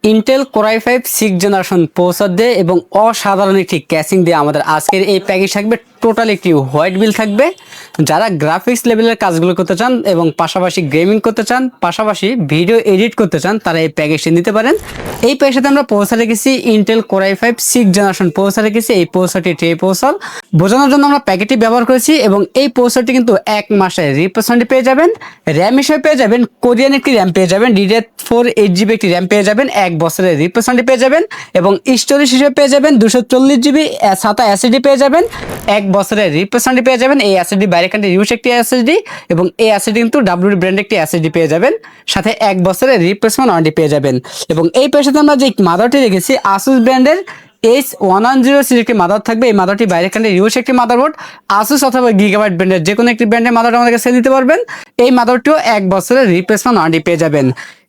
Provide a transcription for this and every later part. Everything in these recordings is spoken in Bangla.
Intel core i5 6 generation processor দিয়ে এবং অসাধারণ একটি ক্যাসিং দিয়ে আমাদের আজকের এই প্যাকেজ থাকবে। টোটাল একটি হোয়াইট বিল থাকবে। যারা গ্রাফিক্স লেভেলের কাজগুলো করতে চান এবং পাশাপাশি গেমিং করতে চান, পাশাপাশি ভিডিও এডিট করতে চান, তারা এই প্যাকেজটি নিতে পারেন। এই প্যাকেজটাতে আমরা প্রসেসর রেখেছি Intel core i5 6 generation processor রেখেছি। এই প্রসেসরটি ট্রে প্রসেসর বোঝানোর জন্য আমরা প্যাকেটটি ব্যবহার করেছি এবং এই প্রসেসরটি কিন্তু 1 মাসে রিপ্লেসমেন্ট পেয়ে যাবেন। র্যাম হিসেবে পেয়ে যাবেন কোরিয়ান একটি র্যাম পেয়ে যাবেন, DDR4 8GB একটি র্যাম পেয়ে যাবেন, 1 বছরের রিপ্লেসমেন্ট পেয়ে যাবেন এবং স্টোরেজ হিসেবে পেয়ে যাবেন 240GB SATA SSD পেয়ে যাবেন, 1 বছরের রিপ্লেসমেন্ট পেয়ে যাবেন। এই SSD বাইরে কান্ট্রি ইউজ একটি SSD এবং এই SSD কিন্তু WD ব্র্যান্ড একটি SSD পেয়ে যাবেন, সাথে 1 বছরের রিপ্লেসমেন্ট ওয়ারেন্টি পেয়ে যাবেন। এবং এই পেশাতে আমরা যে মাদারটি রেখেছি আসুস ব্র্যান্ডের H110 সিরিজ একটি মাদার থাকবে। এই মাদারটি বাইরে কান্ট্রি ইউজ একটি মাদারবোর্ড। আসুস অথবা গিগাবাইট ব্র্যান্ডের যে কোনো একটি ব্র্যান্ডের মাদার আমাদেরকে সেল দিতে পারবেন। এই মাদারটিও 1 বছরের রিপ্লেসমেন্ট ওয়ারেন্টি পেয়ে যাবেন।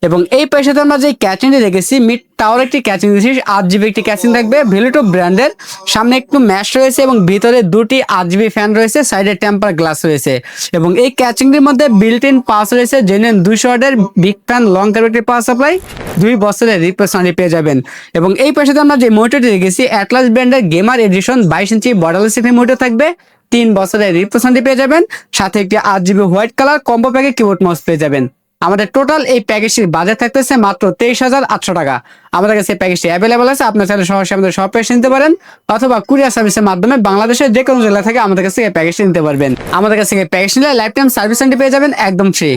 এবং এই পেশাতে আমরা যে ক্যাচিংটি রেখেছি মিড টাওয়ার একটি ক্যাচিং দিয়েছি, 8GB একটি ক্যাচিং থাকবে ভেলুটো ব্র্যান্ডের। সামনে একটু ম্যাশ রয়েছে এবং ভিতরে দুটি 8GB ফ্যান রয়েছে, সাইডে টেম্পার গ্লাস রয়েছে এবং এই ক্যাচিংটির মধ্যে বিল্ট ইন পাস রয়েছে জেনুইন 200 ওয়াটের big fan long cavity power supply, 2 বছরের রিপ্লেসমেন্ট পেয়ে যাবেন। এবং এই পেশাতে আমরা যে মনিটরটি রেখেছি অ্যাটলাস ব্র্যান্ডের গেমার এডিশন 22 ইঞ্চি বর্ডারলেস একটি মনিটর থাকবে, 3 বছরের রিপ্লেসমেন্ট পেয়ে যাবেন, সাথে একটি 8GB হোয়াইট কালার কম্বো প্যাকে কিবোর্ড মাউস পেয়ে যাবেন। আমাদের টোটাল এই প্যাকেজটির বাজেট থাকতেছে মাত্র 23,800 টাকা। আমাদের কাছে এই প্যাকেজটি অ্যাভেলেবল আছে। আপনার চাইলে সরাসরি আমাদের শপে এসে নিতে পারেন অথবা কুরিয়ার সার্ভিসের মাধ্যমে বাংলাদেশের যে কোনো জেলা থেকে আমাদের কাছে এই প্যাকেজটি নিতে পারবেন। আমাদের কাছে এই প্যাকেজ নিলে লাইফ টাইম সার্ভিস পেয়ে যাবেন একদম ফ্রি।